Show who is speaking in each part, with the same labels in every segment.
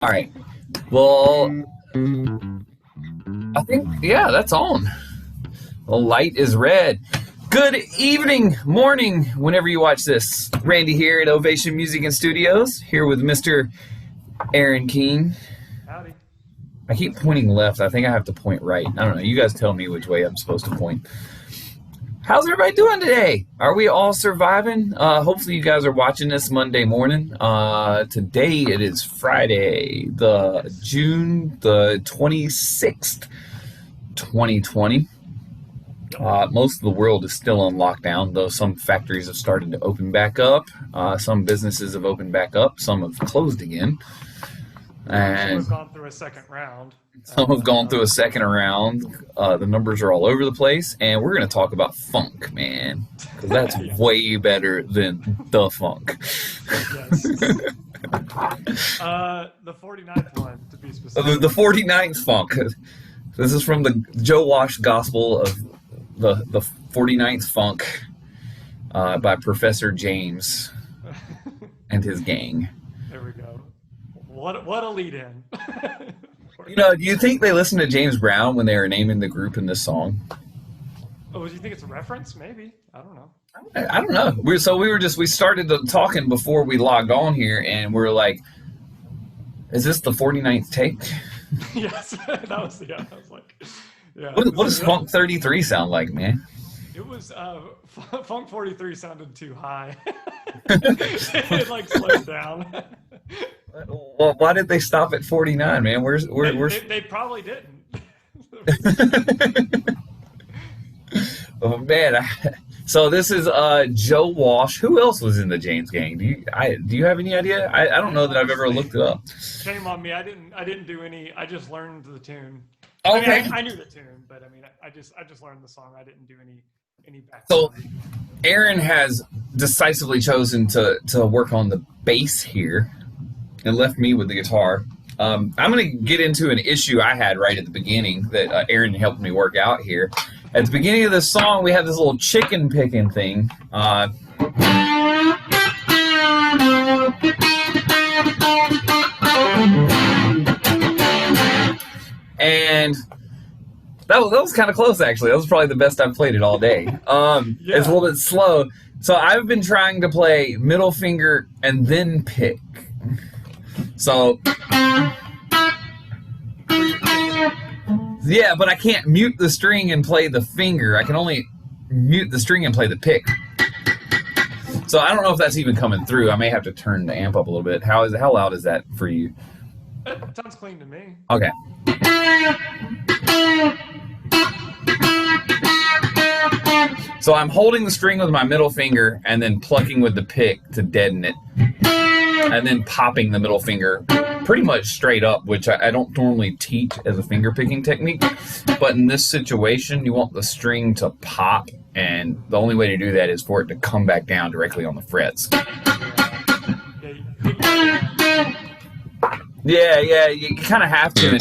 Speaker 1: All right. Well, I think, yeah, that's on. The light is red. Good evening, morning, whenever you watch this. Randy here at Ovation Music and Studios, here with Mr. Aaron Keene.
Speaker 2: Howdy.
Speaker 1: I keep pointing left. I think I have to point right. I don't know. You guys tell me which way I'm supposed to point. How's everybody doing today? Are we all surviving? Hopefully you guys are watching this Monday morning. Today it is Friday, June the 26th, 2020. Most of the world is still on lockdown, though some factories have started to open back up. Some businesses have opened back up. Some have closed again. And
Speaker 2: Some have gone through a second round.
Speaker 1: some have gone through a second round. The numbers are all over the place, and we're going to talk about funk, man, because that's way better than the funk.
Speaker 2: Yes. The 49th one, to be specific.
Speaker 1: The 49th funk. This is from the Joe Wash Gospel of the 49th funk by Professor James and his gang.
Speaker 2: There we go. What a lead in.
Speaker 1: You know, do you think they listened to James Brown when they were naming the group in this song?
Speaker 2: Oh, do you think it's a reference? Maybe. I don't know.
Speaker 1: I don't know. We started talking before we logged on here, and we're like, is this the 49th take?
Speaker 2: Yes, that was, yeah. I was like, yeah.
Speaker 1: What does Funk 33 sound like, man?
Speaker 2: It was, Funk 43 sounded too high. It like slowed down.
Speaker 1: Well, why did they stop at 49, man?
Speaker 2: They probably didn't.
Speaker 1: Oh man! So this is Joe Walsh. Who else was in the James gang? Do you have any idea? I don't know that I've ever looked it up.
Speaker 2: Shame on me. I didn't do any. I just learned the tune.
Speaker 1: Okay.
Speaker 2: I knew the tune, but I mean, I just learned the song. I didn't do any back.
Speaker 1: So Aaron has decisively chosen to work on the bass here, and left me with the guitar. I'm going to get into an issue I had right at the beginning that Aaron helped me work out here. At the beginning of the song, we have this little chicken picking thing. And that was kind of close, actually. That was probably the best I've played it all day. It's a little bit slow. So I've been trying to play middle finger and then pick. So, yeah, but I can't mute the string and play the finger. I can only mute the string and play the pick. So I don't know if that's even coming through. I may have to turn the amp up a little bit. How loud is that for you?
Speaker 2: It sounds clean to me.
Speaker 1: Okay. So I'm holding the string with my middle finger and then plucking with the pick to deaden it. And then popping the middle finger pretty much straight up, which I don't normally teach as a finger picking technique. But in this situation, you want the string to pop, and the only way to do that is for it to come back down directly on the frets. Yeah, you kind of have to.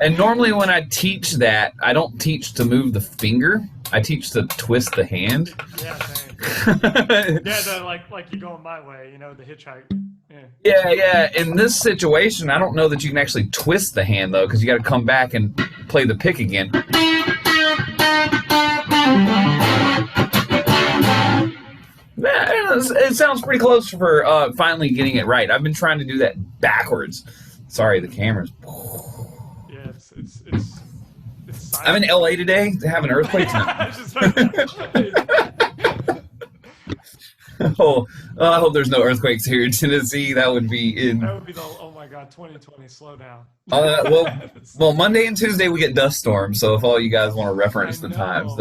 Speaker 1: And normally when I teach that, I don't teach to move the finger. I teach to twist the hand.
Speaker 2: Yeah, same. Yeah, like you going my way, the hitchhike.
Speaker 1: Yeah. In this situation, I don't know that you can actually twist the hand, though, because you got to come back and play the pick again. It sounds pretty close for finally getting it right. I've been trying to do that backwards. Sorry, the camera's...
Speaker 2: Yeah, it's
Speaker 1: I'm in LA today to have an earthquake tonight. I hope there's no earthquakes here in Tennessee. That would be
Speaker 2: oh my God, 2020, slow down.
Speaker 1: Well, Monday and Tuesday we get dust storms. So if all you guys want to reference the times,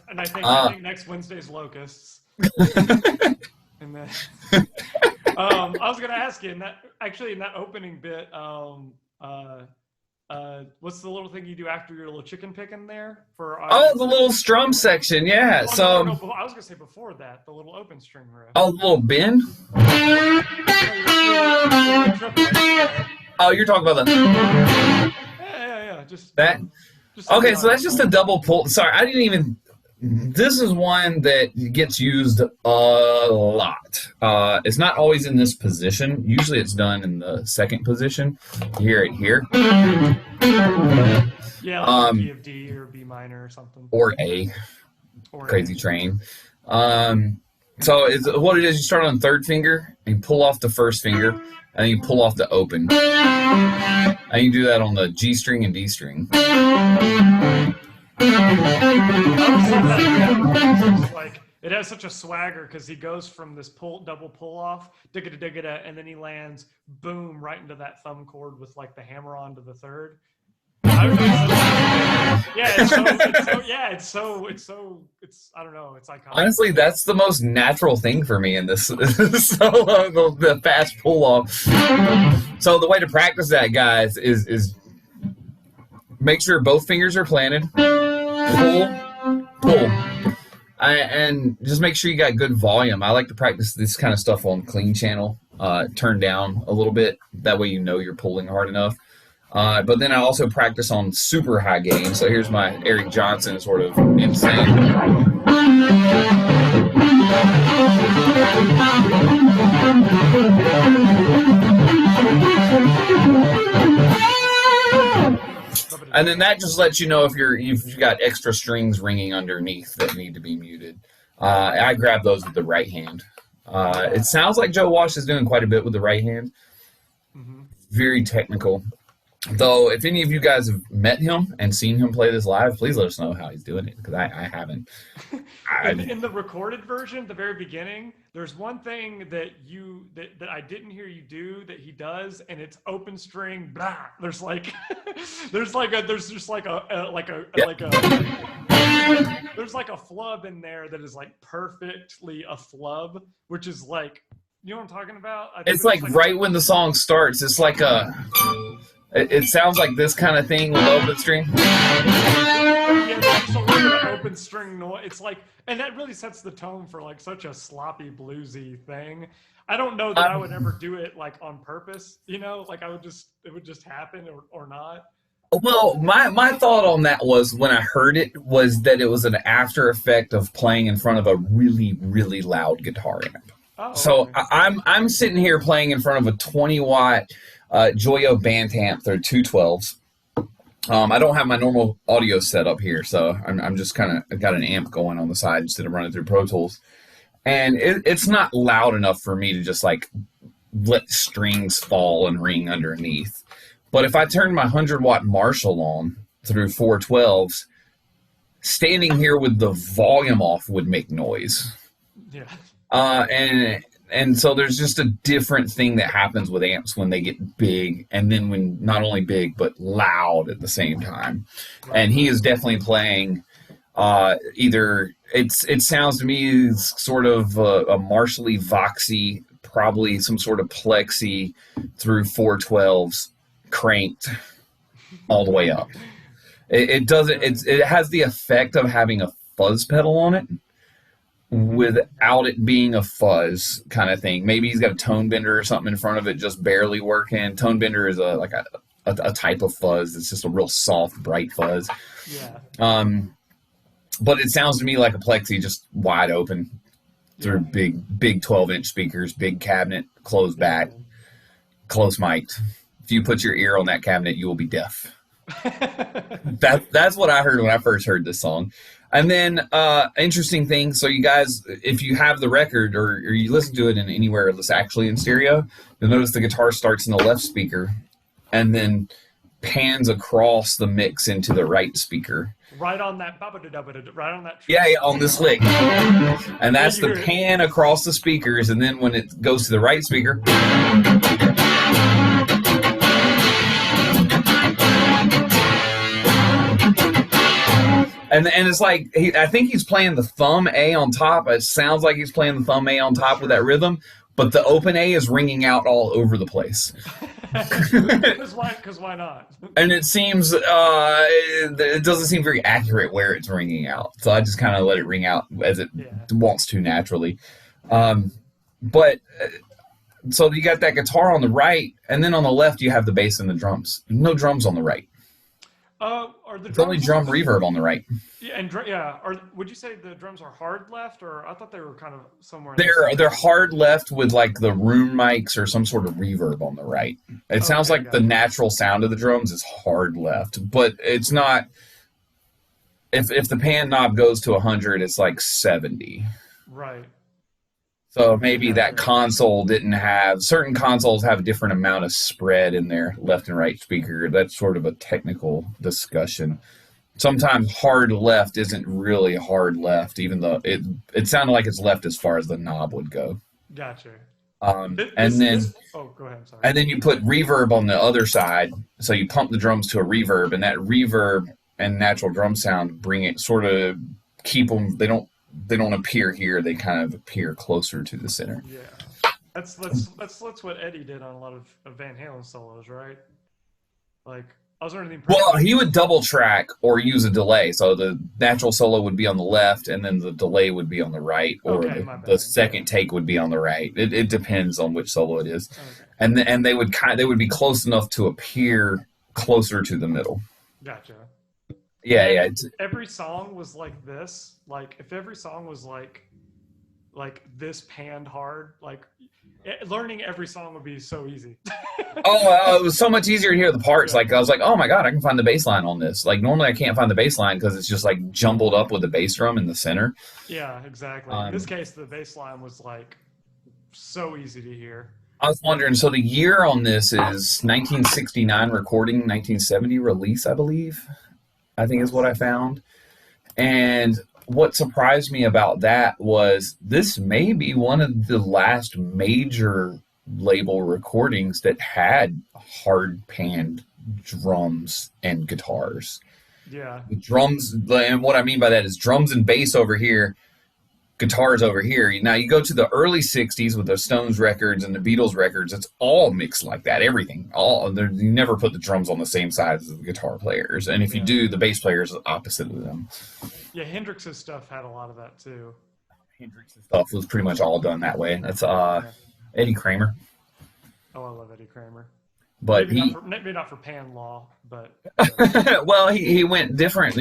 Speaker 2: and I think next Wednesday's locusts. And then I was gonna ask you in that opening bit, what's the little thing you do after your little chicken picking there for?
Speaker 1: The little strum section, yeah.
Speaker 2: No, I was gonna say before that, the little open string riff.
Speaker 1: Oh, the little bend. Oh, you're talking about the.
Speaker 2: Yeah. Just
Speaker 1: that. Okay, so that's just a double pull. Sorry, I didn't even. This is one that gets used a lot. It's not always in this position. Usually it's done in the second position. You hear it here.
Speaker 2: Yeah, like the key of D or B minor or something.
Speaker 1: Or A.
Speaker 2: Or
Speaker 1: Crazy
Speaker 2: A.
Speaker 1: Train. So what it is, you start on the third finger, and you pull off the first finger, and then you pull off the open. And you do that on the G string and D string.
Speaker 2: Like it has such a swagger because he goes from this double pull off, digga digga, and then he lands boom right into that thumb chord with like the hammer on to the third. It's I don't know, it's iconic.
Speaker 1: Honestly, that's the most natural thing for me in this solo, the fast pull off. So the way to practice that, guys, is make sure both fingers are planted. Pull. And just make sure you got good volume. I like to practice this kind of stuff on clean channel, turn down a little bit. That way you know you're pulling hard enough. But then I also practice on super high gain. So here's my Eric Johnson sort of insane. And then that just lets you know if you've got extra strings ringing underneath that need to be muted. I grab those with the right hand. It sounds like Joe Walsh is doing quite a bit with the right hand. Mm-hmm. Very technical. Though, if any of you guys have met him and seen him play this live, please let us know how he's doing it, because I haven't.
Speaker 2: In the recorded version, at the very beginning, there's one thing that I didn't hear you do that he does, and it's open string. Blah. There's just like a flub in there that is like perfectly a flub, which is like, you know what I'm talking about?
Speaker 1: It's like right when the song starts, it's like it sounds like this kind of thing with open string.
Speaker 2: Yeah, there's a little bit of open string noise. It's like, and that really sets the tone for like such a sloppy bluesy thing. I don't know that I would ever do it like on purpose, you know, like it would just happen or not.
Speaker 1: Well, my thought on that was, when I heard it, was that it was an after effect of playing in front of a really, really loud guitar amp. Oh, so okay. I'm sitting here playing in front of a 20-watt Joyo band amp. They're 212s. I don't have my normal audio set up here, so I'm just kind of got an amp going on the side instead of running through Pro Tools. And it's not loud enough for me to just like let strings fall and ring underneath. But if I turn my 100-watt Marshall on through 412s, standing here with the volume off would make noise.
Speaker 2: Yeah.
Speaker 1: And so there's just a different thing that happens with amps when they get big, and then when not only big but loud at the same time. And he is definitely playing either it sounds to me sort of a Marshall-y Voxy, probably some sort of plexi through 412s cranked all the way up. It has the effect of having a fuzz pedal on it, without it being a fuzz kind of thing. Maybe he's got a tone bender or something in front of it just barely working. Tone bender is a type of fuzz. It's just a real soft, bright fuzz.
Speaker 2: Yeah.
Speaker 1: But it sounds to me like a plexi, just wide open through big 12-inch speakers, big cabinet, closed back, close mic'd. If you put your ear on that cabinet, you will be deaf. That's what I heard when I first heard this song. And then, interesting thing, so you guys, if you have the record or you listen to it in anywhere that's actually in stereo, you'll notice the guitar starts in the left speaker and then pans across the mix into the right speaker.
Speaker 2: Right on that, right on that.
Speaker 1: Yeah, on this lick. And that's the pan across the speakers, and then when it goes to the right speaker, and it's like, I think he's playing the thumb A on top. It sounds like he's playing the thumb A on top with that rhythm, but the open A is ringing out all over the place.
Speaker 2: Because why not?
Speaker 1: And it seems, it doesn't seem very accurate where it's ringing out. So I just kind of let it ring out as it wants to naturally. But so you got that guitar on the right, and then on the left you have the bass and the drums. No drums on the right.
Speaker 2: Are the
Speaker 1: It's only
Speaker 2: drums?
Speaker 1: drum reverb on the right.
Speaker 2: Yeah, and yeah. Are would you say the drums are hard left, or I thought they were kind of somewhere in the
Speaker 1: They're
Speaker 2: center?
Speaker 1: hard left with like the room mics or some sort of reverb on the right. It sounds
Speaker 2: Okay,
Speaker 1: like the
Speaker 2: gotcha.
Speaker 1: natural sound of the drums is hard left, but it's not. If the pan knob goes to 100, it's like 70.
Speaker 2: Right.
Speaker 1: So maybe that
Speaker 2: Gotcha.
Speaker 1: console didn't have certain consoles have a different amount of spread in their left and right speaker. That's sort of a technical discussion. Sometimes hard left isn't really hard left, even though it sounded like it's left as far as the knob would go.
Speaker 2: Gotcha.
Speaker 1: Um,
Speaker 2: This,
Speaker 1: and then
Speaker 2: this. Oh, go ahead. I'm sorry.
Speaker 1: and then you put reverb on the other side, so you pump the drums to a reverb, and that reverb and natural drum sound bring it sort of keep them. They don't appear here. They kind of appear closer to the center.
Speaker 2: Yeah. That's what Eddie did on a lot of Van Halen solos, right? Like I was under the impression.
Speaker 1: Well, he would double track or use a delay. So the natural solo would be on the left, and then the delay would be on the right, or
Speaker 2: Okay,
Speaker 1: the,
Speaker 2: my
Speaker 1: the
Speaker 2: bad.
Speaker 1: second take would be on the right. It depends on which solo it is,
Speaker 2: Okay,
Speaker 1: and they would be close enough to appear closer to the middle.
Speaker 2: gotcha.
Speaker 1: Yeah,
Speaker 2: And
Speaker 1: yeah.
Speaker 2: if every song was like this, like if every song was like this panned hard, like learning every song would be so easy.
Speaker 1: It was so much easier to hear the parts.
Speaker 2: Yeah.
Speaker 1: Like I was like, oh my god, I can find the bass line on this. Like normally I can't find the bass line because it's just like jumbled up with the bass drum in the center.
Speaker 2: Yeah, exactly. In this
Speaker 1: Um,
Speaker 2: case, the bass line was like so easy to hear.
Speaker 1: I was wondering. So the year on this is 1969 recording, 1970 release, I believe. I think is what
Speaker 2: Nice.
Speaker 1: I found. And what surprised me about that was this may be one of the last major label recordings that had hard panned drums and guitars.
Speaker 2: Yeah,
Speaker 1: The drums, and what I mean by that is drums and bass over here, guitars over here. Now you go to the early '60s with the Stones records and the Beatles records. It's all mixed like that. Everything, you never put the drums on the same side as the guitar players, and if you
Speaker 2: yeah,
Speaker 1: do, the bass player is the opposite of them.
Speaker 2: yeah. Hendrix's stuff had a lot of that too.
Speaker 1: Hendrix's stuff was pretty much all done that way. That's
Speaker 2: Yeah.
Speaker 1: Eddie Kramer,
Speaker 2: Oh, I love Eddie Kramer.
Speaker 1: but he
Speaker 2: Maybe not for pan law, but
Speaker 1: well he went different.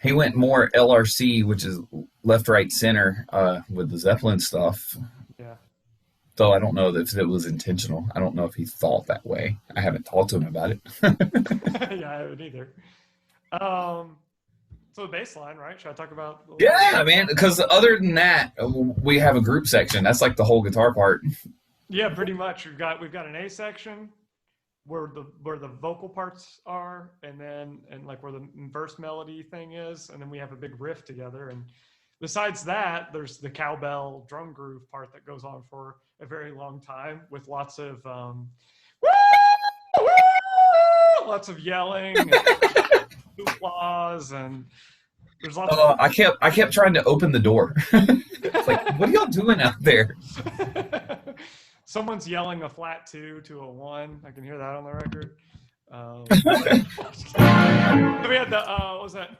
Speaker 1: He went more LRC, which is left, right, center, with the Zeppelin stuff.
Speaker 2: yeah.
Speaker 1: Though I don't know if it was intentional. I don't know if he thought that way. I haven't talked to him about it.
Speaker 2: Yeah, I haven't either. Um, so the bass line, right? Should I talk about a little bit
Speaker 1: Yeah,
Speaker 2: about
Speaker 1: man. Because other than that, we have a group section. That's like the whole guitar part.
Speaker 2: Yeah, pretty much. We've got an A section where the vocal parts are, and like where the verse melody thing is, and then we have a big riff together. And besides that, there's the cowbell drum groove part that goes on for a very long time with lots of woo, woo, lots of yelling, and applause, and there's lots of
Speaker 1: I kept trying to open the door. It's like, what are y'all doing out there?
Speaker 2: someone's yelling a flat two to a one. I can hear that on the record. We had the what was that?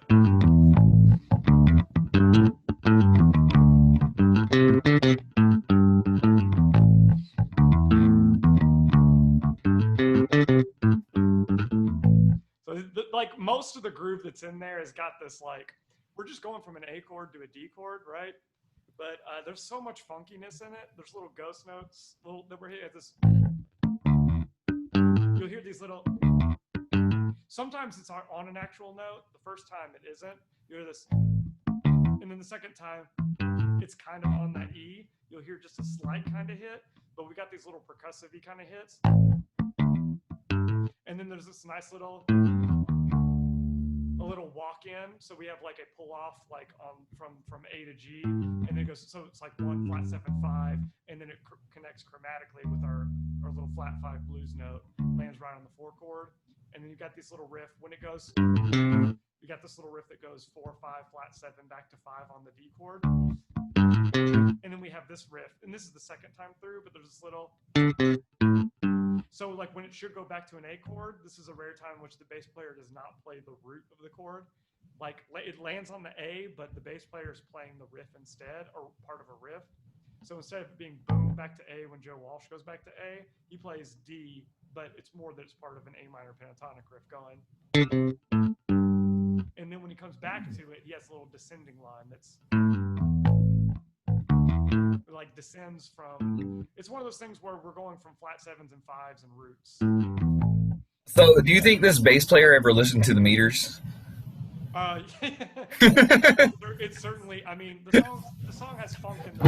Speaker 2: So like most of the groove that's in there has got this like we're just going from an A chord to a D chord, right? But there's so much funkiness in it. There's little ghost notes, that we're here. This you'll hear these little. Sometimes it's on an actual note. The first time it isn't. You hear this, and then the second time it's kind of on that E. You'll hear just a slight kind of hit, but we got these little percussive-y kind of hits. And then there's this nice little walk in. So we have like a pull off like from A to G, and then it goes. So it's like 1 flat 7 5, and then it connects chromatically with our little flat 5 blues note, lands right on the 4 chord, and then you got this little riff when it goes. You got this little riff that goes 4 5 flat 7 back to 5 on the D chord, and then we have this riff, and this is the second time through, but there's this little. So like when it should go back to an A chord, this is a rare time in which the bass player does not play the root of the chord. Like it lands on the A, but the bass player is playing the riff instead, or part of a riff. So instead of being boom back to A when Joe Walsh goes back to A, he plays D but it's more that it's part of an A minor pentatonic riff going. And then when he comes back to it, he has a little descending line that's like descends from. It's one of those things where we're going from flat sevens and fives and roots.
Speaker 1: So, do you think this bass player ever listened to the meters?
Speaker 2: It's certainly. I mean, the song has funk in the.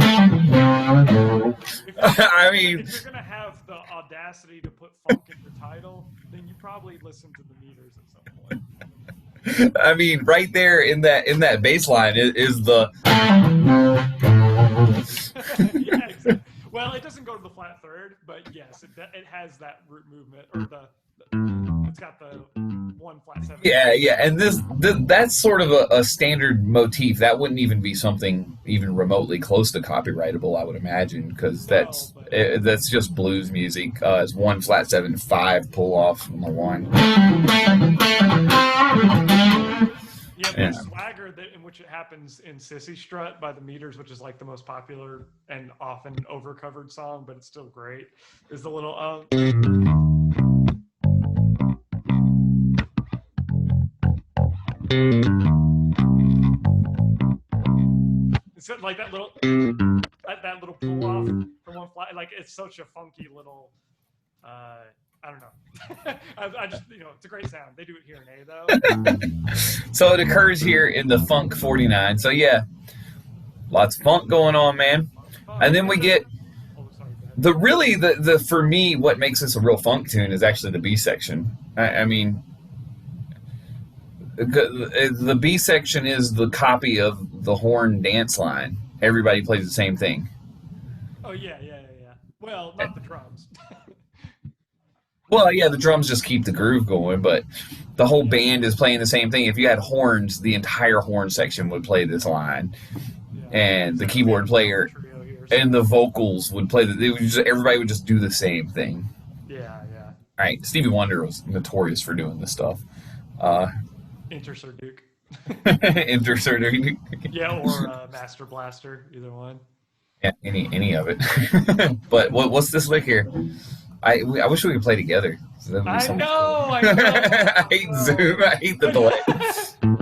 Speaker 1: I mean,
Speaker 2: if you're gonna have the audacity to put funk in the title, then you probably listen to the meters at some point.
Speaker 1: I mean, right there in that bass line is the.
Speaker 2: Yeah, exactly. Well, it doesn't go to the flat third, but yes, it has that root movement, or it's got the 1 flat 7.
Speaker 1: Yeah, and that's sort of a standard motif. That wouldn't even be something even remotely close to copyrightable, I would imagine, because that's just blues music. It's 1 flat 7 5 pull off on the 1.
Speaker 2: Yeah, the swagger in which it happens in Sissy Strut by the Meters, which is like the most popular and often overcovered song, but it's still great, is the little it's like that little pull off from 1 flat. Like, it's such a funky little I don't know. I just, it's a great sound. They do it here in A, though.
Speaker 1: So it occurs here in the Funk 49. So, yeah, lots of funk going on, man. And then we get the for me, what makes this a real funk tune is actually the B section. I mean, the B section is the copy of the horn dance line. Everybody plays the same thing.
Speaker 2: Oh, yeah. Well, not the drums.
Speaker 1: Well, yeah, the drums just keep the groove going, but the whole band is playing the same thing. If you had horns, the entire horn section would play this line, and the keyboard player and the vocals would play. Everybody would just do the same thing.
Speaker 2: Yeah.
Speaker 1: All right, Stevie Wonder was notorious for doing this stuff.
Speaker 2: Enter Sir Duke.
Speaker 1: Enter Sir Duke.
Speaker 2: Yeah, or Master Blaster, either one.
Speaker 1: Yeah, any of it. But what's this lick here? I wish we could play together.
Speaker 2: I know.
Speaker 1: I hate Zoom. I hate the delay.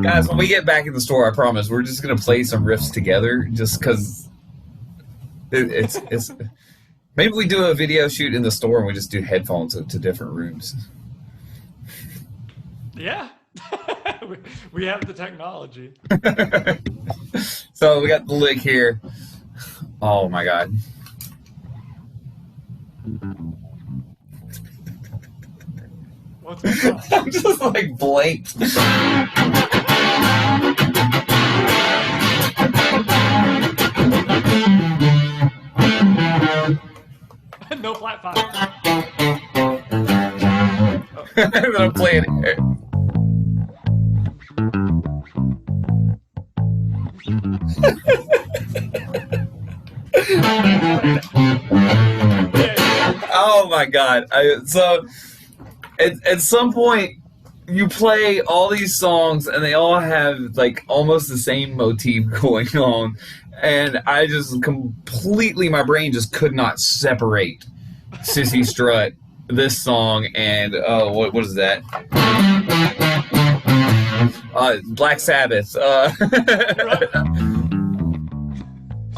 Speaker 1: Guys, when we get back in the store, I promise, we're just going to play some riffs together just because it's... Maybe we do a video shoot in the store and we just do headphones to different rooms.
Speaker 2: Yeah. We have the technology.
Speaker 1: So we got the lick here. Oh, my God.
Speaker 2: What's going on?
Speaker 1: I'm just like blanked.
Speaker 2: No flat 5.
Speaker 1: And then I'm playing it. Oh my God. So at some point you play all these songs and they all have like almost the same motif going on, and I just completely, my brain just could not separate Sissy Strut, this song, and what is that? Black Sabbath.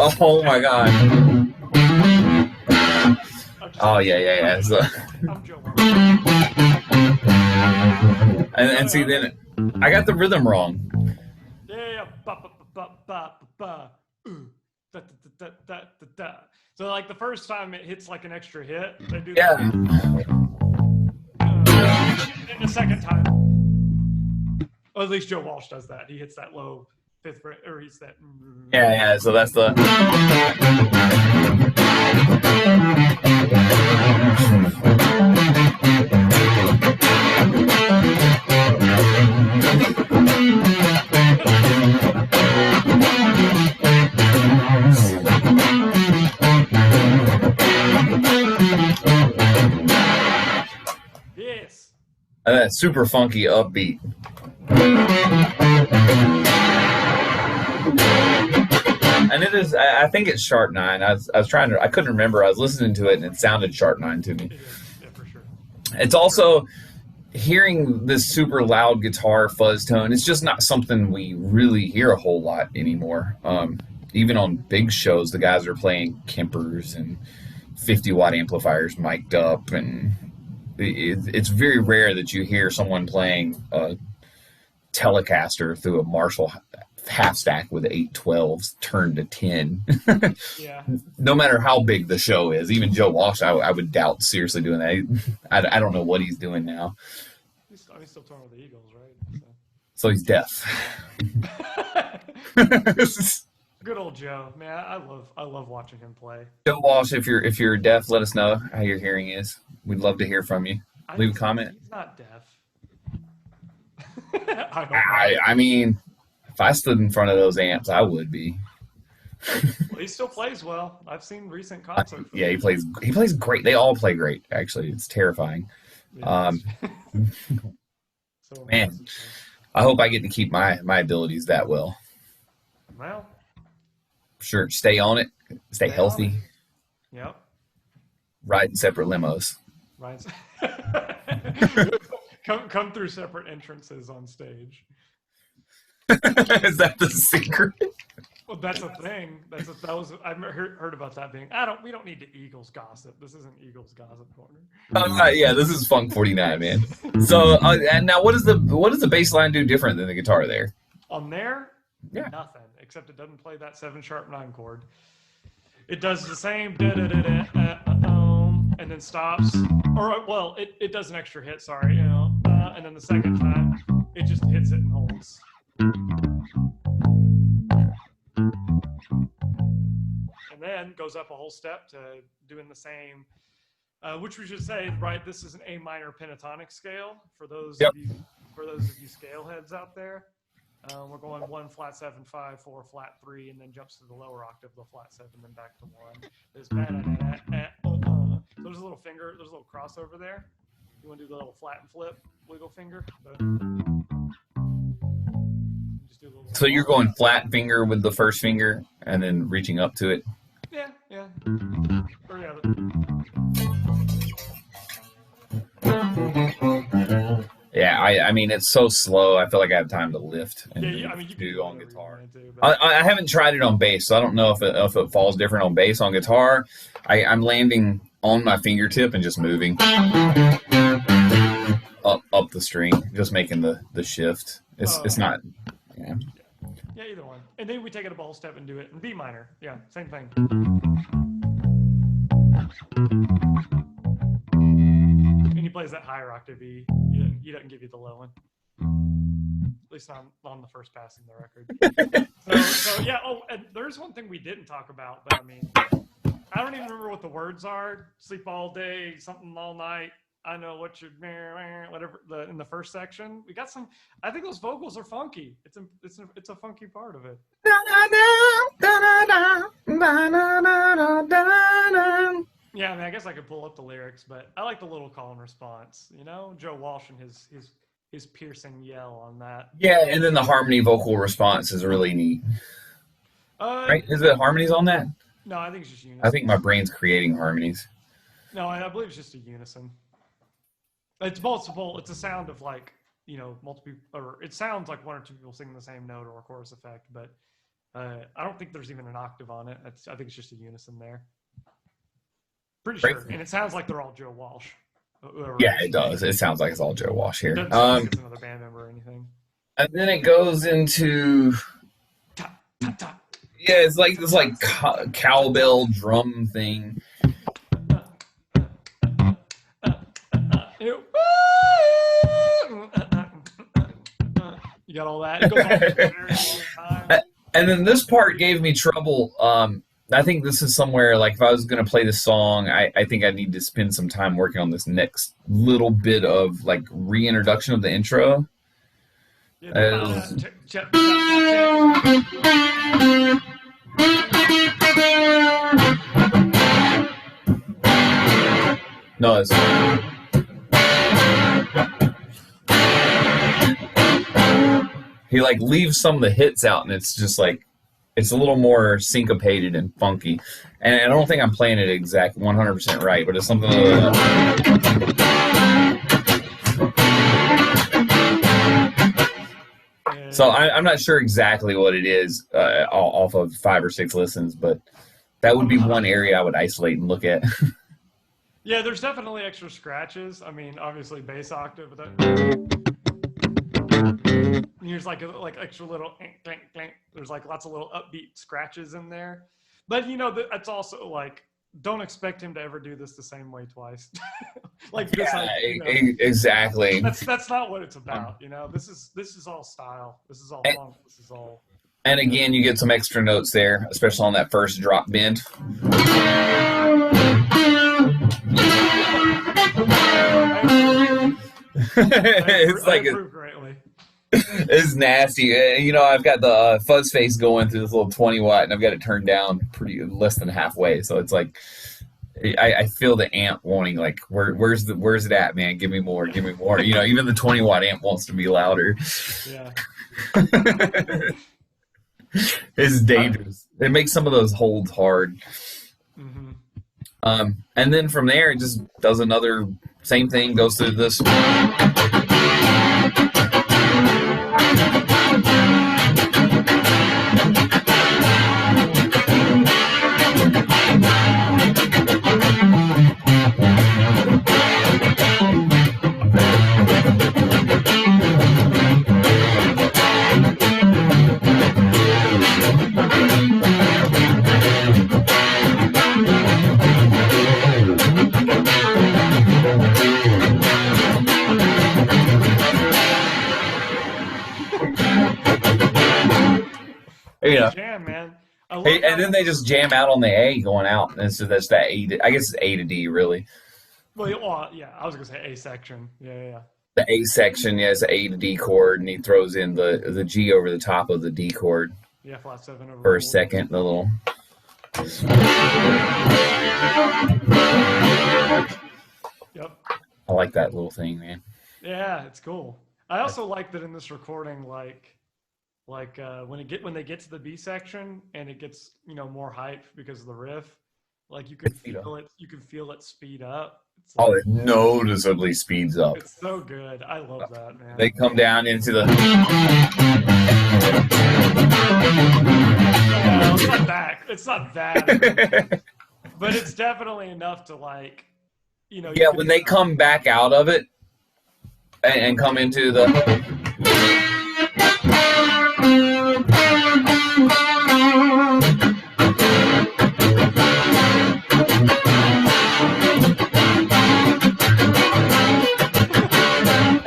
Speaker 1: Oh my God. Oh yeah. So,
Speaker 2: I'm joking.
Speaker 1: and see, then I got the rhythm wrong.
Speaker 2: Yeah. So like the first time it hits like an extra hit, they do that. And the second time, or at least Joe Walsh does that. He hits that low fifth, or he's that.
Speaker 1: Yeah. So that's the.
Speaker 2: Yes.
Speaker 1: And that super funky upbeat. And it is, I think it's sharp 9. I was trying to, I couldn't remember. I was listening to it and it sounded sharp 9 to me.
Speaker 2: It is, yeah, for sure.
Speaker 1: It's also hearing this super loud guitar fuzz tone. It's just not something we really hear a whole lot anymore. Even on big shows, the guys are playing Kempers and 50-watt amplifiers mic'd up, and it's very rare that you hear someone playing a Telecaster through a Marshall half stack with 812s turned to 10.
Speaker 2: Yeah.
Speaker 1: No matter how big the show is, even Joe Walsh, I would doubt seriously doing that. I don't know what he's doing now.
Speaker 2: He's still touring with the Eagles, right?
Speaker 1: So he's deaf.
Speaker 2: Good old Joe, man. I love watching him play.
Speaker 1: Joe Walsh, if you're deaf, let us know how your hearing is. We'd love to hear from you. Leave a comment.
Speaker 2: He's not deaf.
Speaker 1: I mean, if I stood in front of those amps, I would be.
Speaker 2: Well, he still plays well. I've seen recent concerts.
Speaker 1: Yeah, he plays great. They all play great, actually. It's terrifying.
Speaker 2: Yeah. So
Speaker 1: Man, I hope I get to keep my abilities that well.
Speaker 2: Well,
Speaker 1: Sure, stay on it, stay healthy,
Speaker 2: yep.
Speaker 1: ride in separate limos.
Speaker 2: Right. come through separate entrances on stage.
Speaker 1: Is that the secret?
Speaker 2: Well, that's a thing. I've heard about that being. We don't need to Eagles gossip. This isn't Eagles gossip corner.
Speaker 1: Yeah, this is Funk 49, man. So, and now what does the bass line do different than the guitar there?
Speaker 2: On there,
Speaker 1: Yeah.
Speaker 2: nothing except it doesn't play that 7-sharp-9 chord. It does the same and then stops. Or well, it does an extra hit. Sorry, and then the second time it just hits it and holds. And then goes up a whole step to doing the same, which we should say, right? This is an A minor pentatonic scale for those of you scale heads out there. We're going 1 flat 7 5 4 flat 3, and then jumps to the lower octave, the flat 7, then back to 1. There's there's a little finger, there's a little crossover there. You want to do the little flat and flip wiggle finger?
Speaker 1: So you're going flat finger with the first finger and then reaching up to it?
Speaker 2: Yeah. Or yeah.
Speaker 1: Yeah, I mean, it's so slow. I feel like I have time to lift and
Speaker 2: I mean, you can
Speaker 1: do on guitar.
Speaker 2: but
Speaker 1: I haven't tried it on bass, so I don't know if it falls different on bass. On guitar, I'm landing on my fingertip and just moving up the string, just making the shift. It's not. Yeah.
Speaker 2: Yeah, either one. And then we take it a ball step and do it in B minor. Yeah, same thing. And he plays that higher octave E. He doesn't give you the low one. At least not on the first pass in the record. so yeah. Oh, and there's one thing we didn't talk about, but I mean, I don't even remember what the words are. Sleep all day, something all night. I know what you're whatever. In the first section, we got some. I think those vocals are funky. It's a funky part of it. Yeah, I mean, I guess I could pull up the lyrics, but I like the little call and response. Joe Walsh and his piercing yell on that.
Speaker 1: Yeah, and then the harmony vocal response is really neat. Right? Is it harmonies on that?
Speaker 2: No, I think it's just unison.
Speaker 1: I think my brain's creating harmonies.
Speaker 2: No, I believe it's just a unison. It's multiple. It's a sound of multiple, or it sounds like one or two people singing the same note or a chorus effect, but I don't think there's even an octave on it. I think it's just a unison there. Pretty sure, and it sounds like they're all Joe Walsh.
Speaker 1: Yeah, it does. It sounds like it's all Joe Walsh here.
Speaker 2: It doesn't sound like it's another band member or anything.
Speaker 1: And then it goes into yeah, it's like this cowbell drum thing.
Speaker 2: You got all that. It goes on for a very long time.
Speaker 1: And then this part gave me trouble. I think this is somewhere, like if I was going to play this song, I think I need to spend some time working on this next little bit of like reintroduction of the intro. No, it's he like leaves some of the hits out, and it's just like it's a little more syncopated and funky. And I don't think I'm playing it exact 100% right, but it's something like that. So I'm not sure exactly what it is off of 5 or 6 listens, but that would be one area I would isolate and look at.
Speaker 2: Yeah, there's definitely extra scratches. I mean, obviously bass octave, but there's like extra little clink, clink. There's like lots of little upbeat scratches in there. But that's also like, don't expect him to ever do this the same way twice. Like this,
Speaker 1: Exactly.
Speaker 2: That's not what it's about. This is all style. This is all funk. This is all.
Speaker 1: And again, you get some extra notes there, especially on that first drop bend. It's like
Speaker 2: greatly.
Speaker 1: It's nasty. I've got the fuzz face going through this little 20 watt, and I've got it turned down pretty less than halfway. So it's like I feel the amp wanting, like, where's it at, man? Give me more, give me more. Even the 20 watt amp wants to be louder.
Speaker 2: Yeah.
Speaker 1: It's dangerous. It makes some of those holds hard.
Speaker 2: Mm-hmm.
Speaker 1: And then from there, it just does another same thing, goes through this.
Speaker 2: Jam, man.
Speaker 1: And then they just jam out on the A going out, and so that's that A. I guess it's A to D, really.
Speaker 2: Well, yeah, I was gonna say A section. Yeah.
Speaker 1: The A section, yeah, is the A to D chord, and he throws in the G over the top of the D chord.
Speaker 2: Yeah, flat 7 over
Speaker 1: for a second. The little.
Speaker 2: Yep.
Speaker 1: I like that little thing, man.
Speaker 2: Yeah, it's cool. I also like that in this recording, like when they get to the B section and it gets more hype because of the riff, like you can feel it. You can feel it speed up.
Speaker 1: It noticeably speeds up.
Speaker 2: It's so good. I love that, man.
Speaker 1: They come down into the.
Speaker 2: It's not that. But it's definitely enough to like.
Speaker 1: Yeah, when they come back out of it and come into the.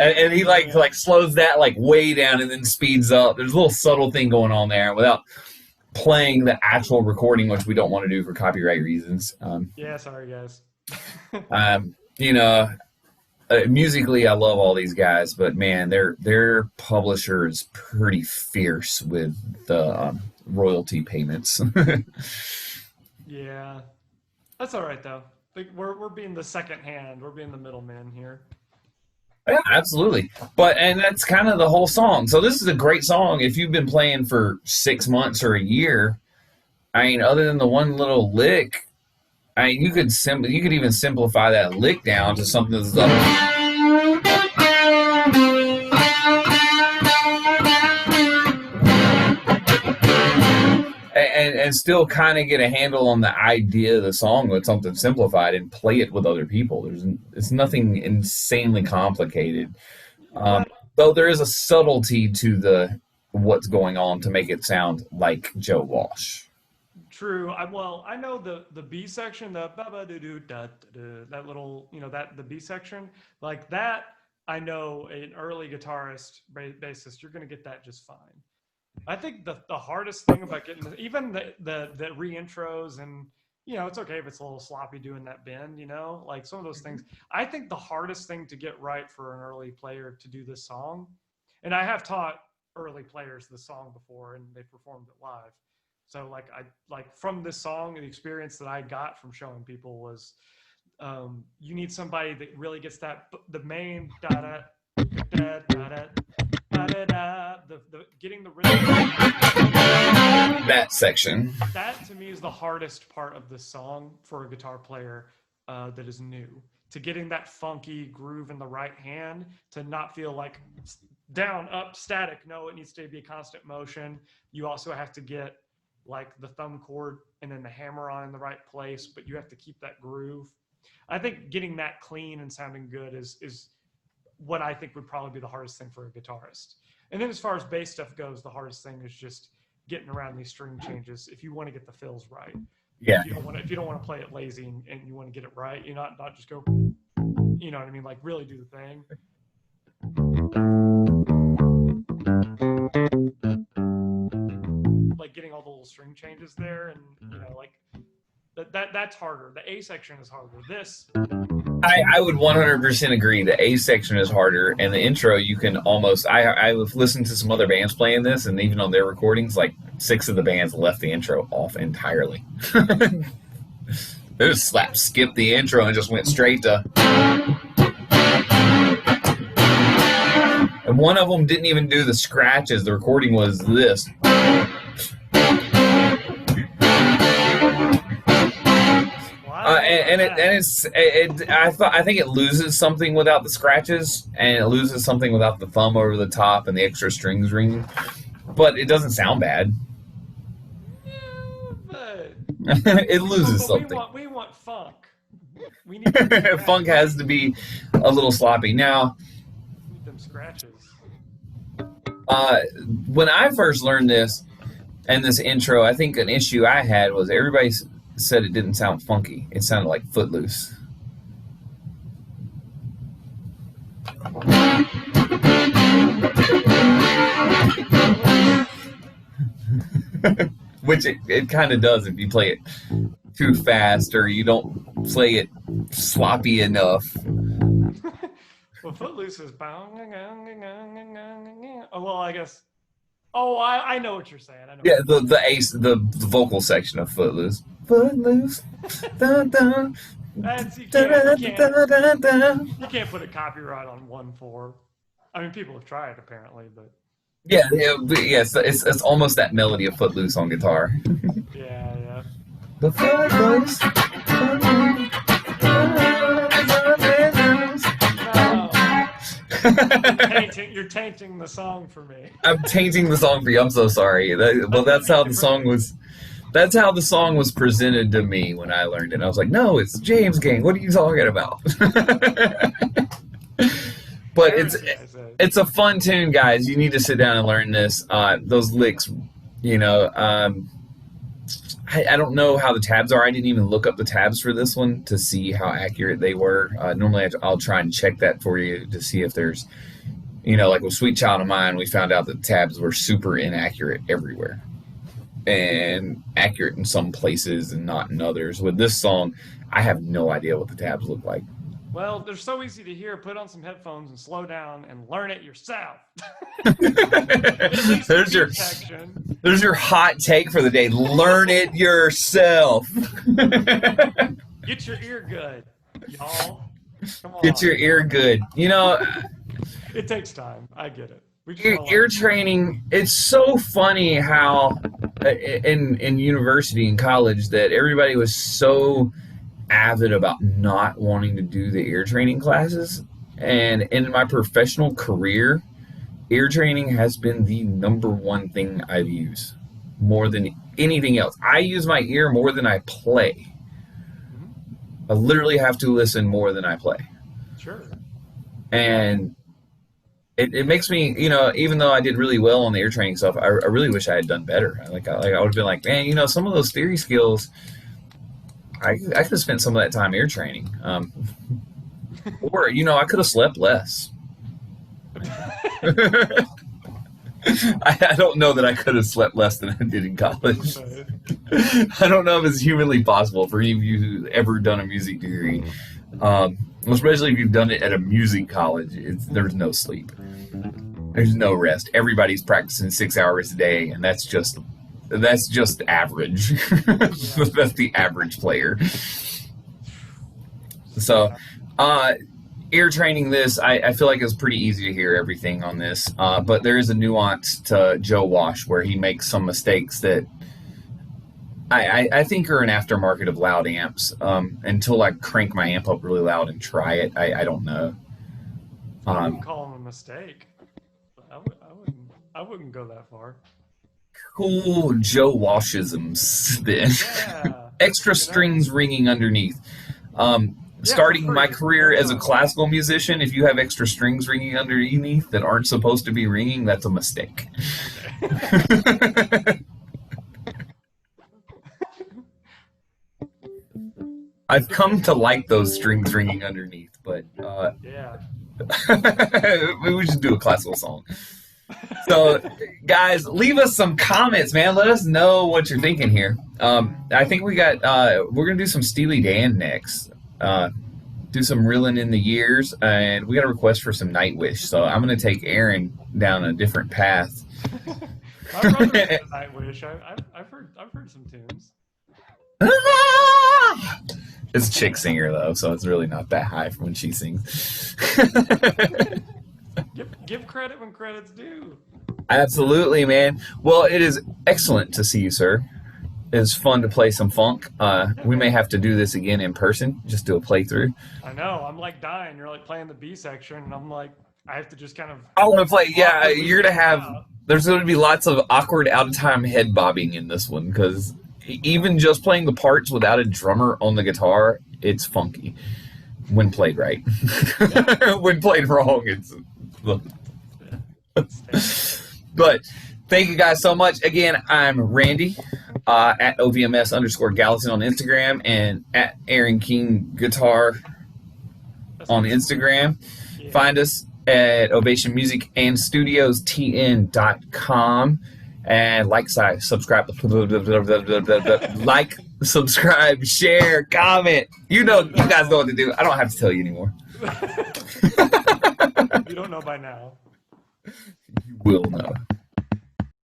Speaker 1: And he like slows that like way down and then speeds up. There's a little subtle thing going on there without playing the actual recording, which we don't want to do for copyright reasons.
Speaker 2: Yeah, sorry guys.
Speaker 1: Musically, I love all these guys, but man, their publisher is pretty fierce with the royalty payments.
Speaker 2: Yeah, that's all right though. We're being the second hand. We're being the middleman here.
Speaker 1: Yeah, absolutely. And that's kind of the whole song. So this is a great song. If you've been playing for 6 months or a year, I mean, other than the one little lick, I mean, you could even simplify that lick down to something that's and still kind of get a handle on the idea of the song with something simplified and play it with other people. It's nothing insanely complicated, though there is a subtlety to what's going on to make it sound like Joe Walsh.
Speaker 2: True. I know the B section, the ba ba doo doo da that little, the B section, like that. I know an early guitarist, bassist, you're gonna get that just fine. I think the hardest thing about getting even the reintros, and it's okay if it's a little sloppy doing that bend, like some of those things. I think the hardest thing to get right for an early player to do this song, and I have taught early players this song before and they performed it live. So like from this song, the experience that I got from showing people was you need somebody that really gets the main da da da da da. The getting the rhythm.
Speaker 1: That section.
Speaker 2: That to me is the hardest part of this song for a guitar player that is new. to getting that funky groove in the right hand to not feel like down, up, static. No, it needs to be a constant motion. You also have to get like the thumb chord and then the hammer on in the right place, but you have to keep that groove. I think getting that clean and sounding good is what I think would probably be the hardest thing for a guitarist. And then as far as bass stuff goes, the hardest thing is just getting around these string changes if you want to get the fills right.
Speaker 1: Yeah.
Speaker 2: If you don't want to play it lazy and you want to get it right, you not just go, you know what I mean? Like really do the thing. Like getting all the little string changes there, and you know, like that's harder. The A section is harder. This
Speaker 1: I would 100% agree. The A section is harder, and the intro you can almost. I've listened to some other bands playing this, and even on their recordings, like 6 of the bands left the intro off entirely. They just skipped the intro and just went straight to. And one of them didn't even do the scratches. The recording was this. I think it loses something without the scratches, and it loses something without the thumb over the top and the extra strings ringing. But it doesn't sound bad. It loses something.
Speaker 2: We want funk. We need
Speaker 1: funk has to be a little sloppy. Now,
Speaker 2: we need them scratches.
Speaker 1: When I first learned this and this intro, I think an issue I had was everybody said it didn't sound funky. It sounded like Footloose. Which it kind of does if you play it too fast or you don't play it sloppy enough.
Speaker 2: Well, Footloose is oh, well, I guess. Oh, I know what you're saying. I know.
Speaker 1: Yeah, the vocal section of Footloose. Footloose. Dun, dun.
Speaker 2: You can't put a copyright on 1/4. I mean, people have tried apparently, but
Speaker 1: yeah, it's almost that melody of Footloose on guitar.
Speaker 2: Yeah.
Speaker 1: The Footloose.
Speaker 2: You're tainting the song for me.
Speaker 1: I'm tainting the song for you. I'm so sorry. That's how the song was. That's how the song was presented to me when I learned it. I was like, no, it's James Gang. What are you talking about? But it's a fun tune, guys. You need to sit down and learn this. Those licks, you know. I don't know how the tabs are. I didn't even look up the tabs for this one to see how accurate they were. Normally, I'll try and check that for you to see if there's, you know, like with Sweet Child of Mine, we found out that the tabs were super inaccurate everywhere. And accurate in some places and not in others. With this song, I have no idea what the tabs look like.
Speaker 2: Well, they're so easy to hear. Put on some headphones and slow down and learn it yourself.
Speaker 1: There's your hot take for the day. Learn it yourself.
Speaker 2: Get your ear good, y'all. Come on.
Speaker 1: Get your ear good. You know,
Speaker 2: it takes time. I get it.
Speaker 1: Ear training, it's so funny how in university and college that everybody was so avid about not wanting to do the ear training classes. And in my professional career, ear training has been the #1 thing I've used more than anything else. I use my ear more than I play. I literally have to listen more than I play.
Speaker 2: Sure.
Speaker 1: And it makes me, you know, even though I did really well on the ear training stuff, I really wish I had done better. I would have been like, man, you know, some of those theory skills, I could have spent some of that time ear training. Or, you know, I could have slept less. I don't know that I could have slept less than I did in college. I don't know if it's humanly possible for any of you who've ever done a music degree. Especially if you've done it at a music college, there's no sleep. There's no rest. Everybody's practicing 6 hours a day, and that's just average. That's the average player. So, ear training this, I feel like it's pretty easy to hear everything on this, but there is a nuance to Joe Wash where he makes some mistakes that I think are an aftermarket of loud amps. Until I crank my amp up really loud and try it, I don't know.
Speaker 2: I wouldn't call them a mistake. I wouldn't go that far.
Speaker 1: Cool Joe Washisms then.
Speaker 2: Yeah.
Speaker 1: Extra strings ringing underneath. Starting my career as a classical musician, if you have extra strings ringing underneath that aren't supposed to be ringing, that's a mistake.
Speaker 2: Okay.
Speaker 1: I've come to like those strings ringing underneath, but
Speaker 2: Yeah.
Speaker 1: maybe we should do a classical song. So, guys, leave us some comments, man. Let us know what you're thinking here. I think we're gonna do some Steely Dan next. Do some reeling in the years, and we got a request for some Nightwish. So I'm gonna take Aaron down a different path.
Speaker 2: My brother did Nightwish. I've heard some tunes.
Speaker 1: It's a chick singer though, so it's really not that high when she sings.
Speaker 2: Give credit when credit's due.
Speaker 1: Absolutely, man. Well, it is excellent to see you, sir. It's fun to play some funk. We may have to do this again in person, just do a playthrough.
Speaker 2: I know. I'm like dying. You're like playing the B section, and I'm like, I have to just kind of.
Speaker 1: I want to play. Yeah, you're gonna have. There's going to be lots of awkward, out of time head bobbing in this one because even just playing the parts without a drummer on the guitar, it's funky when played right. When played wrong, it's. But thank you guys so much. Again, I'm Randy at OVMS_Gallatin on Instagram and at Aaron King Guitar on Instagram.
Speaker 2: Yeah.
Speaker 1: Find us at Ovation Music and StudiosTN.com and subscribe, like, subscribe, share, comment. You guys know what to do. I don't have to tell you anymore.
Speaker 2: You don't know by now.
Speaker 1: You will know.